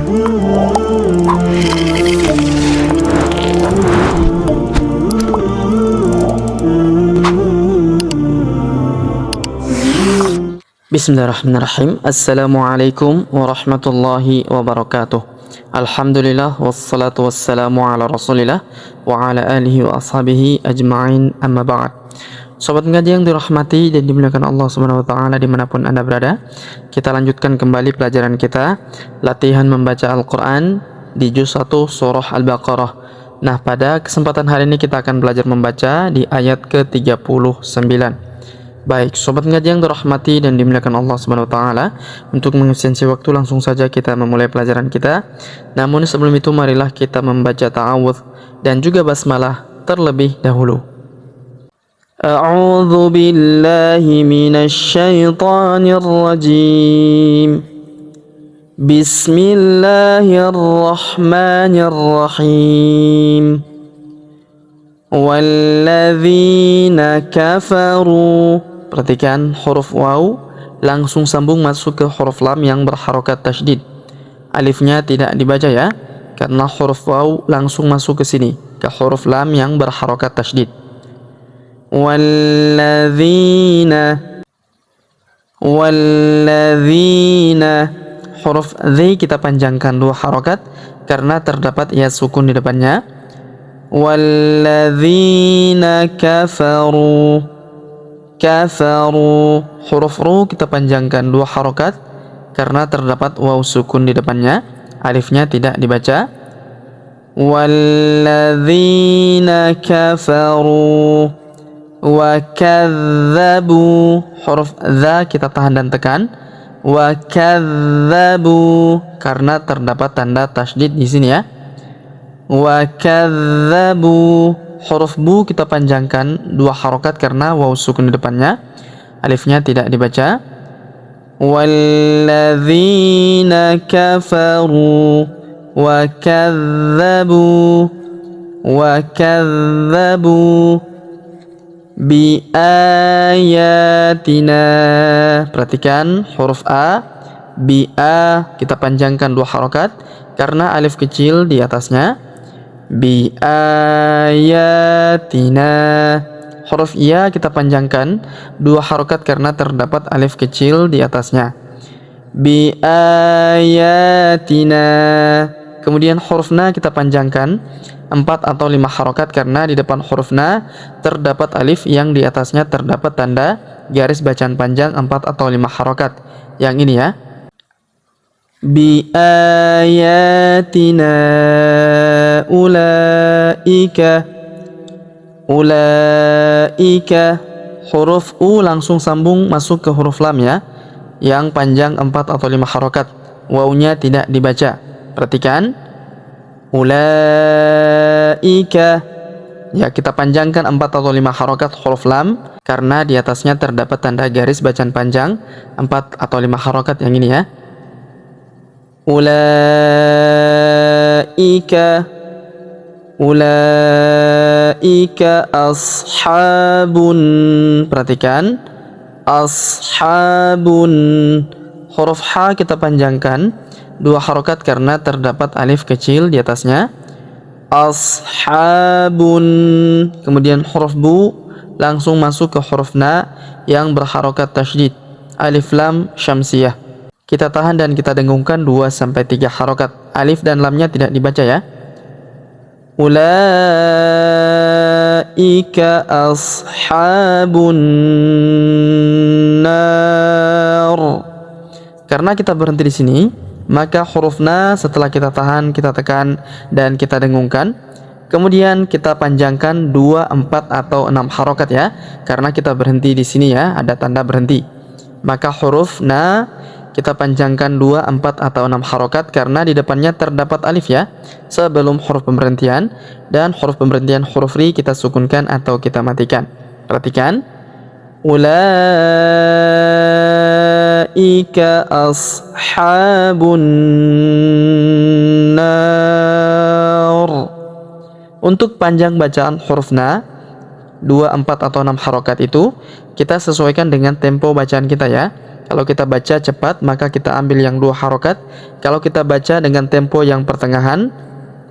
Bismillahirrahmanirrahim. Assalamualaikum warahmatullahi wabarakatuh. Alhamdulillah wassalatu wassalamu ala rasulillah wa ala alihi wa ashabihi ajma'in, amma ba'd. Sobat ngaji yang dirahmati dan dimuliakan Allah Subhanahu wa taala dimanapun Anda berada, kita lanjutkan kembali pelajaran kita, latihan membaca Al-Qur'an di juz 1 surah Al-Baqarah. Nah, pada kesempatan hari ini kita akan belajar membaca di ayat ke-39. Baik, sobat ngaji yang dirahmati dan dimuliakan Allah Subhanahu wa taala, untuk mengefisiensi waktu langsung saja kita memulai pelajaran kita. Namun sebelum itu marilah kita membaca ta'awudz dan juga basmalah terlebih dahulu. A'udzu billahi minasy syaithanir rajim. Bismillahirrahmanirrahim. Walladzina kafaru. Perhatikan huruf waw langsung sambung masuk ke huruf lam yang berharokat tasydid. Alifnya tidak dibaca ya, karena huruf waw langsung masuk ke sini, ke huruf lam yang berharokat tasydid. Walladzina. Huruf dzi kita panjangkan 2 harokat karena terdapat ya sukun di depannya. Walladzina kafaru. Kafaru. Huruf ru kita panjangkan 2 harokat karena terdapat waw sukun di depannya, alifnya tidak dibaca. Walladzina kafaru wa kadzabu. Huruf dza kita tahan dan tekan. Wa kadzabu karena terdapat tanda tasydid di sini ya. Wa kadzabu. Huruf bu kita panjangkan 2 harokat karena waw sukun di depannya, alifnya tidak dibaca. Walladzina kafaru wa kadzabu bi ayatina. Perhatikan huruf a, bi a kita panjangkan 2 harokat karena alif kecil di atasnya. Bi ayatina. Huruf ya kita panjangkan 2 harokat karena terdapat alif kecil di atasnya. Bi ayatina. Kemudian huruf na kita panjangkan 4 atau 5 harokat karena di depan huruf na terdapat alif yang di atasnya terdapat tanda garis bacaan panjang 4 atau 5 harokat. Yang ini ya. Bi ayatina ulaika. Huruf u langsung sambung masuk ke huruf lam ya, yang panjang 4 atau 5 harokat, wawnya tidak dibaca. Perhatikan ulaika ya, kita panjangkan 4 atau 5 harokat huruf lam karena di atasnya terdapat tanda garis bacaan panjang 4 atau 5 harokat yang ini ya. Ulaika ashabun. Perhatikan ashabun. Huruf ha kita panjangkan 2 harokat karena terdapat alif kecil di atasnya. Ashabun. Kemudian huruf bu langsung masuk ke huruf na yang berharokat tasydid, alif lam syamsiyah. Kita tahan dan kita dengungkan 2-3 harokat. Alif dan lamnya tidak dibaca ya. Ulaika ashabun nar. Karena kita berhenti di sini, maka huruf na setelah kita tahan, kita tekan dan kita dengungkan. Kemudian kita panjangkan 2, 4 atau 6 harokat ya. Karena kita berhenti di sini ya, ada tanda berhenti. Maka huruf na kita panjangkan 2, 4 atau 6 harokat karena di depannya terdapat alif ya, sebelum huruf pemberhentian, dan huruf pemberhentian huruf ri kita sukunkan atau kita matikan. Perhatikan ulaika ashabun nar. Untuk panjang bacaan huruf na 2, 4 atau 6 harokat itu kita sesuaikan dengan tempo bacaan kita ya. Kalau kita baca cepat maka kita ambil yang 2 harokat. Kalau kita baca dengan tempo yang pertengahan,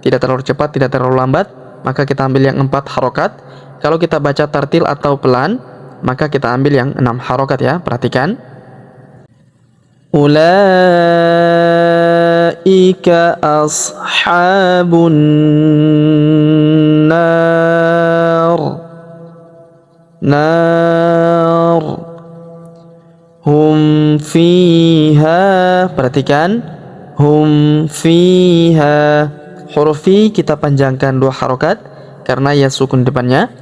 tidak terlalu cepat, tidak terlalu lambat, maka kita ambil yang 4 harokat. Kalau kita baca tartil atau pelan, maka kita ambil yang 6 harokat ya. Perhatikan. Ulaika ashabun nar hum fiha. Perhatikan, hum fiha. Huruf fi kita panjangkan 2 harokat karena ya sukun depannya.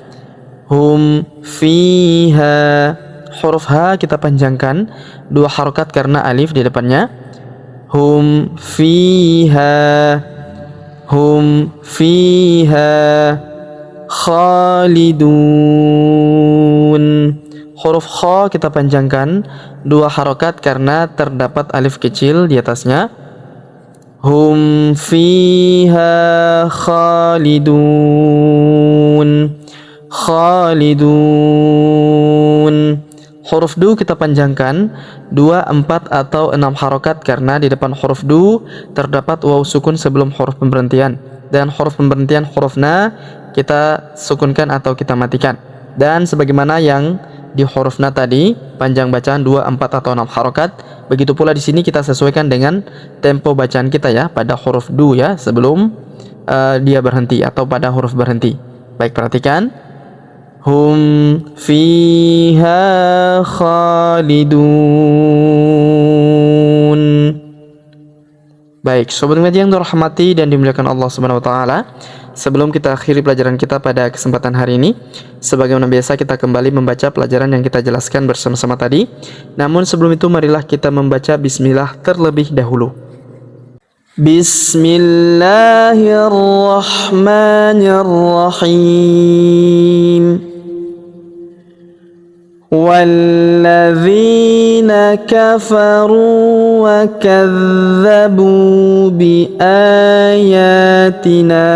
Hum fiha. Huruf ha kita panjangkan 2 harokat karena alif di depannya. Hum fiha. Hum fiha khalidun. Huruf kha kita panjangkan 2 harokat karena terdapat alif kecil di atasnya. Hum fiha khalidun. Khalidun. Huruf du kita panjangkan 2, 4 atau 6 harokat karena di depan huruf du terdapat waw sukun sebelum huruf pemberhentian, dan huruf pemberhentian huruf na kita sukunkan atau kita matikan. Dan sebagaimana yang di huruf na tadi, panjang bacaan 2, 4 atau 6 harokat, begitu pula di sini kita sesuaikan dengan tempo bacaan kita ya pada huruf du ya, sebelum dia berhenti atau pada huruf berhenti. Baik, perhatikan. Hum fiha khalidun. Baik, sobat ngaji yang dirahmati dan dimuliakan Allah Subhanahu wa taala. Sebelum kita akhiri pelajaran kita pada kesempatan hari ini, sebagaimana biasa kita kembali membaca pelajaran yang kita jelaskan bersama-sama tadi. Namun sebelum itu marilah kita membaca bismillah terlebih dahulu. Bismillahirrahmanirrahim. وَالَّذِينَ كَفَرُوا وَكَذَّبُوا بِآيَاتِنَا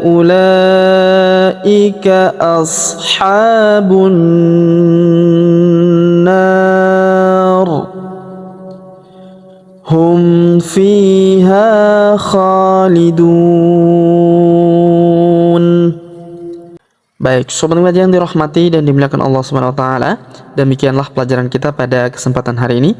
أُولَئِكَ أَصْحَابُ النَّارِ هُمْ فِيهَا خَالِدُونَ. Baik, sobat ngaji yang dirahmati dan dimuliakan Allah Subhanahu wa taala, demikianlah pelajaran kita pada kesempatan hari ini.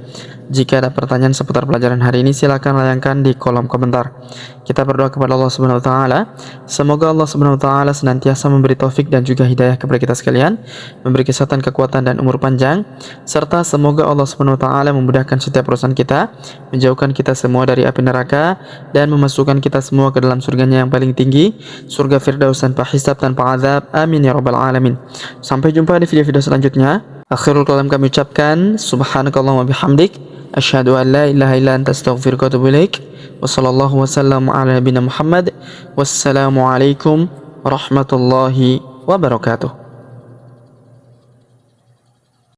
Jika ada pertanyaan seputar pelajaran hari ini, silakan layangkan di kolom komentar. Kita berdoa kepada Allah Subhanahu wa taala, semoga Allah Subhanahu wa taala senantiasa memberi taufik dan juga hidayah kepada kita sekalian, memberi kesehatan, kekuatan dan umur panjang, serta semoga Allah Subhanahu wa taala memudahkan setiap urusan kita, menjauhkan kita semua dari api neraka dan memasukkan kita semua ke dalam surganya yang paling tinggi, surga Firdaus tanpa hisab, tanpa azab. Amin ya rabbal alamin. Sampai jumpa di video-video selanjutnya. Akhirul kalam kami ucapkan subhanakallahumma bihamdik, asyhadu an la ilaha illa anta, astaghfiruka wa atubu ilaik. Wa sallallahu wasallam ala nabiyina Muhammad. Wassalamu alaikum warahmatullahi wabarakatuh.